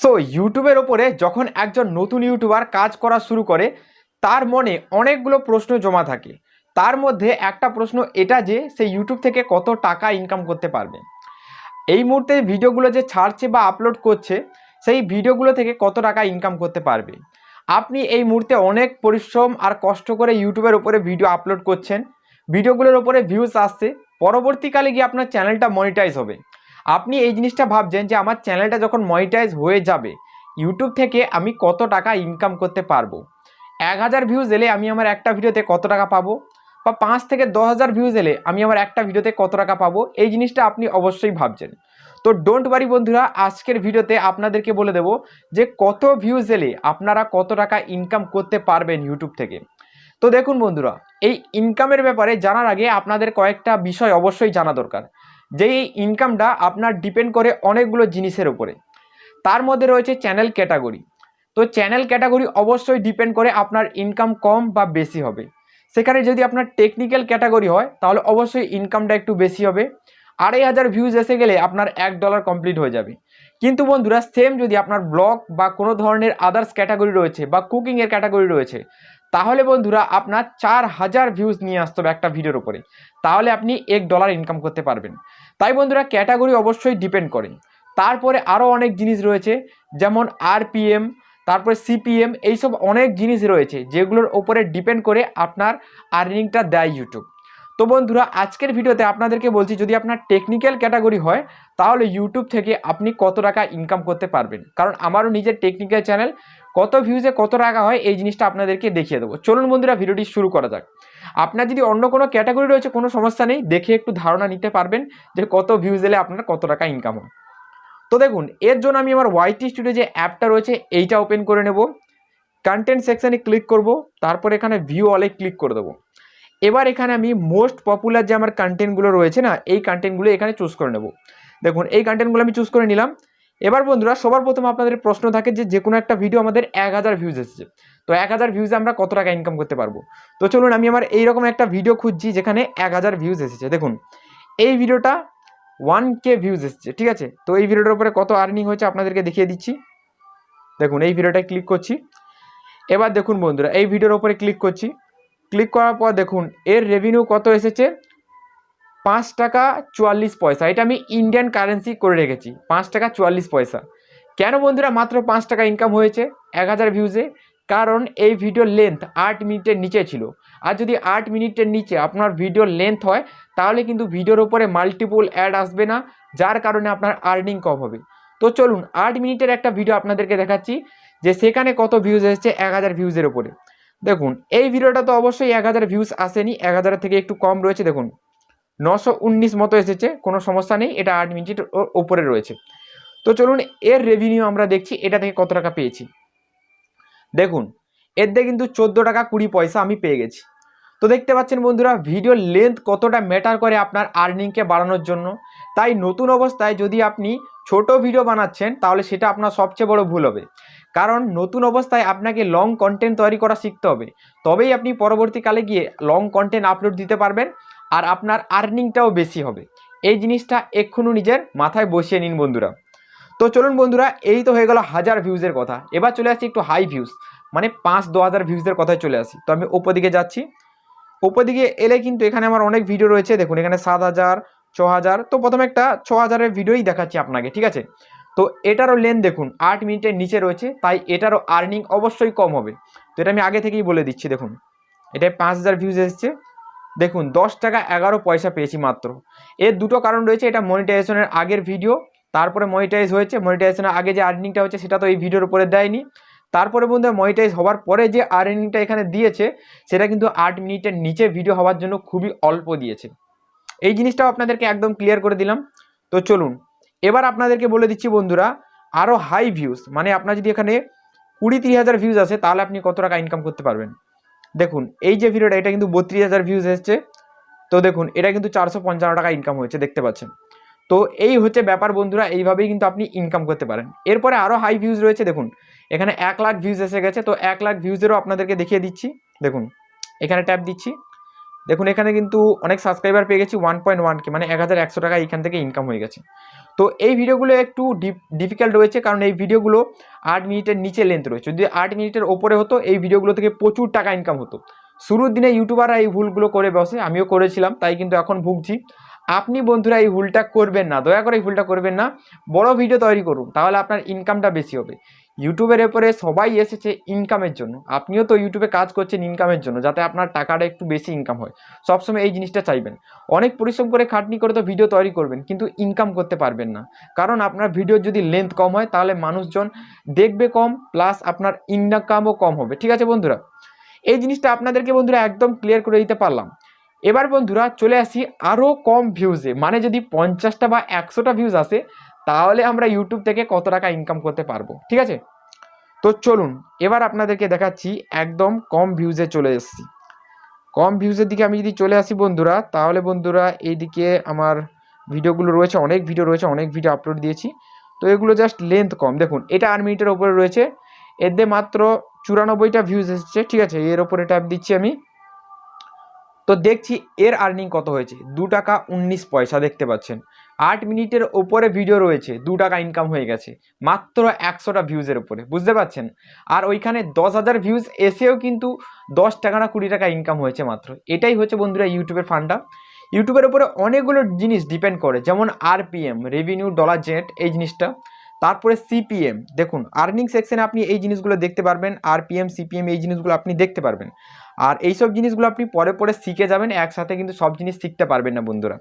So ইউটিউবের ওপরে যখন একজন নতুন ইউটিউবার কাজ করা শুরু করে তার মনে অনেকগুলো প্রশ্ন জমা থাকে। তার মধ্যে একটা প্রশ্ন এটা যে সে ইউটিউব থেকে কত টাকা ইনকাম করতে পারবে, এই মুহূর্তে ভিডিওগুলো যে ছাড়ছে বা আপলোড করছে সেই ভিডিওগুলো থেকে কত টাকা ইনকাম করতে পারবে। আপনি এই মুহূর্তে অনেক পরিশ্রম আর কষ্ট করে ইউটিউবের ওপরে ভিডিও আপলোড করছেন, ভিডিওগুলোর ওপরে ভিউজ আসছে, পরবর্তীকালে গিয়ে আপনার চ্যানেলটা মনিটাইজ হবে। আপনি এই জিনিসটা ভাবছেন যে আমার চ্যানেলটা যখন মনিটাইজ হয়ে যাবে ইউটিউব থেকে আমি কত টাকা ইনকাম করতে পারবো, 1000 ভিউজ এলে আমি আমার একটা ভিডিওতে কত টাকা পাবো, বা 5 থেকে 10,000 ভিউজ এলে আমি আমার একটা ভিডিওতে কত টাকা পাবো, এই জিনিসটা আপনি অবশ্যই ভাবছেন। তো ডোন্ট ওয়ারি বন্ধুরা, আজকের ভিডিওতে আপনাদেরকে বলে দেব যে কত ভিউজ এলে আপনারা কত টাকা ইনকাম করতে পারবেন ইউটিউব থেকে। তো দেখুন বন্ধুরা, এই ইনকামের ব্যাপারে জানার আগে আপনাদের কয়েকটা বিষয় অবশ্যই জানা দরকার। যে এই ইনকামটা আপনার ডিপেন্ড করে অনেকগুলো জিনিসের উপরে। তার মধ্যে রয়েছে চ্যানেল ক্যাটাগরি। তো চ্যানেল ক্যাটাগরি অবশ্যই ডিপেন্ড করে আপনার ইনকাম কম বা বেশি হবে। সেখানে যদি আপনার টেকনিক্যাল ক্যাটাগরি হয় তাহলে অবশ্যই ইনকামটা একটু বেশি হবে। 2500 ভিউজ এসে গেলে আপনার $1 কমপ্লিট হয়ে যাবে। কিন্তু বন্ধুরা সেম যদি আপনার ব্লগ বা কোনো ধরনের আদার্স ক্যাটাগরি রয়েছে বা কুকিংয়ের ক্যাটাগরি রয়েছে, তাহলে বন্ধুরা আপনার 4000 ভিউজ নিয়ে আসতে হবে একটা ভিডিওর উপরে, তাহলে আপনি $1 ইনকাম করতে পারবেন। তাই বন্ধুরা ক্যাটাগরি অবশ্যই ডিপেন্ড করে। তারপরে আরও অনেক জিনিস রয়েছে, যেমন আরপিএম, তারপরে সিপিএম, এইসব অনেক জিনিস রয়েছে যেগুলোর ওপরে ডিপেন্ড করে আপনার আর্নিংটা দেয় ইউটিউব। তো বন্ধুরা আজকের ভিডিওতে আপনাদেরকে বলছি, যদি আপনার টেকনিক্যাল ক্যাটাগরি হয় তাহলে ইউটিউব থেকে আপনি কত টাকা ইনকাম করতে পারবেন। কারণ আমারও নিজের টেকনিক্যাল চ্যানেল, কত ভিউজে কত টাকা হয় এই জিনিসটা আপনাদেরকে দেখিয়ে দেবো। চলুন বন্ধুরা ভিডিওটি শুরু করা যাক। আপনার যদি অন্য কোনো ক্যাটাগরি রয়েছে কোনো সমস্যা নেই, দেখে একটু ধারণা নিতে পারবেন যে কত ভিউজ এলে আপনার কত টাকা ইনকাম হয়। তো দেখুন, এর জন্য আমি আমার ওয়াইটি স্টুডিও যে অ্যাপটা রয়েছে এইটা ওপেন করে নেব। কন্টেন্ট সেকশানে ক্লিক করব, তারপর এখানে ভিউ অলে ক্লিক করে দেবো। এবার এখানে আমি মোস্ট পপুলার যে আমার কন্টেন্টগুলো রয়েছে না, এই কন্টেন্টগুলো এখানে চুজ করে নেব। দেখুন এই কন্টেন্টগুলো আমি চুজ করে নিলাম। এবার বন্ধুরা সবার প্রথমে আপনাদের প্রশ্ন থাকে যে কোনো একটা ভিডিও আমাদের 1000 ভিউজ এসেছে, তো 1000 ভিউজে আমরা কত টাকা ইনকাম করতে পারবো। তো চলুন আমি আমার এইরকম একটা ভিডিও খুঁজছি যেখানে 1000 ভিউজ এসেছে। দেখুন এই ভিডিওটা 1K ভিউজ এসেছে, ঠিক আছে। তো এই ভিডিওটার উপরে কত আর্নিং হয়েছে আপনাদেরকে দেখিয়ে দিচ্ছি। দেখুন এই ভিডিওটায় ক্লিক করছি। এবার দেখুন বন্ধুরা এই ভিডিওর উপরে ক্লিক করছি। ক্লিক করার পর দেখুন এর রেভিনিউ কত এসেছে, 5 টাকা 44 পয়সা। এটা আমি ইন্ডিয়ান কারেন্সি করে রেখেছি, 5 টাকা 44 পয়সা। কেন বন্ধুরা মাত্র 5 টাকা ইনকাম হয়েছে 1000 ভিউজে? কারণ এই ভিডিওর লেন্থ 8 মিনিটের নিচে ছিল। আর যদি 8 মিনিটের নিচে আপনার ভিডিওর লেন্থ হয় তাহলে কিন্তু ভিডিওর উপরে মাল্টিপল অ্যাড আসবে না, যার কারণে আপনার আর্নিং কম হবে। তো চলুন 8 মিনিটের একটা ভিডিও আপনাদেরকে দেখাচ্ছি যে সেখানে কত ভিউজ এসেছে 1000 ভিউজের উপরে। দেখুন এই ভিডিওটা তো অবশ্যই 1000 ভিউজ আসেনি, 1000 থেকে একটু কম রয়েছে। দেখুন 919 মতো এসেছে, কোনো সমস্যা নেই, এটা 8 মিনিটের ওপরে রয়েছে। তো চলুন এর রেভিনিউ আমরা দেখছি এটা থেকে কত টাকা পেয়েছি। দেখুন এর দিয়ে কিন্তু 14 টাকা 20 পয়সা আমি পেয়ে গেছি। তো দেখতে পাচ্ছেন বন্ধুরা ভিডিওর লেন্থ কতটা ম্যাটার করে আপনার আর্নিংকে বাড়ানোর জন্য। তাই নতুন অবস্থায় যদি আপনি ছোট ভিডিও বানাচ্ছেন তাহলে সেটা আপনার সবচেয়ে বড় ভুল হবে। কারণ নতুন অবস্থায় আপনাকে লং কন্টেন্ট তৈরি করা শিখতে হবে, তবেই আপনি পরবর্তীকালে গিয়ে লং কন্টেন্ট আপলোড দিতে পারবেন আর আপনার আর্নিংটাও বেশি হবে। এই জিনিসটা এক্ষুনি নিজের মাথায় বসিয়ে নিন বন্ধুরা। তো চলুন বন্ধুরা এই তো হয়ে গেল 1000 ভিউজের কথা। এবার চলে আসছি একটু হাই ভিউজ, মানে 5-1000 ভিউজের কথায় চলে আসি। তো আমি ওপর দিকে যাচ্ছি। ওপর দিকে এলে কিন্তু এখানে আমার অনেক ভিডিও রয়েছে। দেখুন এখানে 7000, 6000। তো প্রথমে একটা 6000-এর ভিডিওই দেখাচ্ছি আপনাকে, ঠিক আছে। তো এটারও লেন্থ দেখুন 8 মিনিটের নিচে রয়েছে, তাই এটারও আর্নিং অবশ্যই কম হবে। তো এটা আমি আগে থেকেই বলে দিচ্ছি। দেখুন এটায় 5000 ভিউজ এসেছে। দেখুন 10 টাকা 11 পয়সা পেয়েছি মাত্র। এর দুটো কারণ রয়েছে, এটা মনিটাইজেশনের আগের ভিডিও, তারপরে মনিটাইজ হয়েছে। মনিটাইজেশনের আগে যে আর্নিংটা হচ্ছে সেটা তো এই ভিডিওর উপরে দেয়নি। তারপরে বন্ধুরা মনিটাইজ হওয়ার পরে যে আর্নিংটা এখানে দিয়েছে সেটা কিন্তু 8 মিনিটের নিচে ভিডিও হওয়ার জন্য খুবই অল্প দিয়েছে। এই জিনিসটাও আপনাদেরকে একদম ক্লিয়ার করে দিলাম। তো চলুন এবার আপনাদেরকে বলে দিচ্ছি বন্ধুরা আরও হাই ভিউজ, মানে আপনার যদি এখানে 20-30 হাজার ভিউজ আছে তাহলে আপনি কত টাকা ইনকাম করতে পারবেন। দেখুন এই যে ভিডিওটা এটা কিন্তু 32,000 ভিউজ এসছে। তো দেখুন এটা কিন্তু 455 টাকা ইনকাম হয়েছে, দেখতে পাচ্ছেন। তো এই হচ্ছে ব্যাপার বন্ধুরা, এইভাবেই কিন্তু আপনি ইনকাম করতে পারেন। এরপরে আরও হাই ভিউজ রয়েছে। দেখুন এখানে 1 লাখ ভিউজ এসে গেছে। তো 1 লাখ ভিউজেরও আপনাদেরকে দেখিয়ে দিচ্ছি। দেখুন এখানে ট্যাপ দিচ্ছি। দেখুন এখানে কিন্তু অনেক সাবস্ক্রাইবার পেয়ে গেছি 1.1K, মানে 1100 টাকা এখান থেকে ইনকাম হয়ে গেছে। তো এই ভিডিওগুলো একটু ডিফিকাল্ট রয়েছে, কারণ এই ভিডিওগুলো 8 মিনিটের নিচে লেন্থ রয়েছে। যদি 8 মিনিটের ওপরে হতো এই ভিডিওগুলো থেকে প্রচুর টাকা ইনকাম হতো। শুরুর দিনে ইউটিউবাররা এই ভুলগুলো করে বসে, আমিও করেছিলাম, তাই কিন্তু এখন ভুগছি। আপনি বন্ধুরা এই ভুলটা করবেন না, দয়া করে এই ভুলটা করবেন না। বড় ভিডিও তৈরি করুন, তাহলে আপনার ইনকামটা বেশি হবে। ইউটিউবের উপরে সবাই এসেছে ইনকামের জন্য, আপনিও তো ইউটিউবে কাজ করছেন ইনকামের জন্য, যাতে আপনার টাকাটা একটু বেশি ইনকাম হয়। সবসময় এই জিনিসটা চাইবেন। অনেক পরিশ্রম করে খাটনি করে তো ভিডিও তৈরি করবেন, কিন্তু ইনকাম করতে পারবেন না, কারণ আপনার ভিডিওর যদি লেন্থ কম হয় তাহলে মানুষজন দেখবে কম, প্লাস আপনার ইনকামও কম হবে। ঠিক আছে বন্ধুরা, এই জিনিসটা আপনাদেরকে বন্ধুরা একদম ক্লিয়ার করে দিতে পারলাম। এবার বন্ধুরা চলে আসি আরও কম ভিউজে, মানে যদি 50টা বা 100টা ভিউজ আসে তাহলে আমরা ইউটিউব থেকে কত টাকা ইনকাম করতে পারবো। ঠিক আছে, তো চলুন এবার আপনাদেরকে দেখাচ্ছি। একদম কম ভিউজে চলে এসেছি। কম ভিউজের দিকে আমি যদি চলে আসি বন্ধুরা, তাহলে বন্ধুরা এইদিকে আমার ভিডিওগুলো রয়েছে, অনেক ভিডিও রয়েছে, অনেক ভিডিও আপলোড দিয়েছি। তো এগুলো জাস্ট লেন্থ কম, দেখুন এটা 8 মিনিটের ওপরে রয়েছে, এতে মাত্র 94টা ভিউজ এসেছে। ঠিক আছে, এর ওপরে ট্যাপ দিচ্ছি আমি, তো দেখছি এর আর্নিং কত হয়েছে, 2 টাকা 19 পয়সা দেখতে পাচ্ছেন। 8 মিনিটের ওপরে ভিডিও রয়েছে, 2 টাকা ইনকাম হয়ে গেছে মাত্র 100টা ভিউজের উপরে, বুঝতে পারছেন। আর ওইখানে 10,000 ভিউজ এসেও কিন্তু 10 টাকা না 20 টাকা ইনকাম হয়েছে মাত্র। এটাই হচ্ছে বন্ধুরা ইউটিউবের ফান্ডা। ইউটিউবের উপরে অনেকগুলো জিনিস ডিপেন্ড করে, যেমন আরপিএম, রেভিনিউ ডলার জেনারেট, এই জিনিসটা। তারপরে সিপিএম, দেখুন আর্নিং সেকশনে আপনি এই জিনিসগুলো দেখতে পারবেন, আরপিএম সিপিএম এই জিনিসগুলো আপনি দেখতে পারবেন। আর এইসব জিনিসগুলো আপনি পরে পরে শিখে যাবেন, একসাথে কিন্তু সব জিনিস শিখতে পারবেন না বন্ধুরা।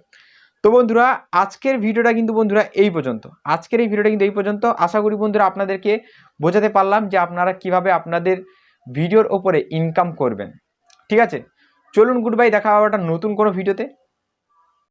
তো বন্ধুরা আজকের ভিডিওটা কিন্তু বন্ধুরা এই পর্যন্ত, আজকের এই ভিডিওটা কিন্তু এই পর্যন্ত। আশা করি বন্ধুরা আপনাদেরকে বোঝাতে পারলাম যে আপনারা কিভাবে আপনাদের ভিডিওর ওপরে ইনকাম করবেন। ঠিক আছে, চলুন গুড বাই, দেখা হবে একটা নতুন কোনো ভিডিওতে।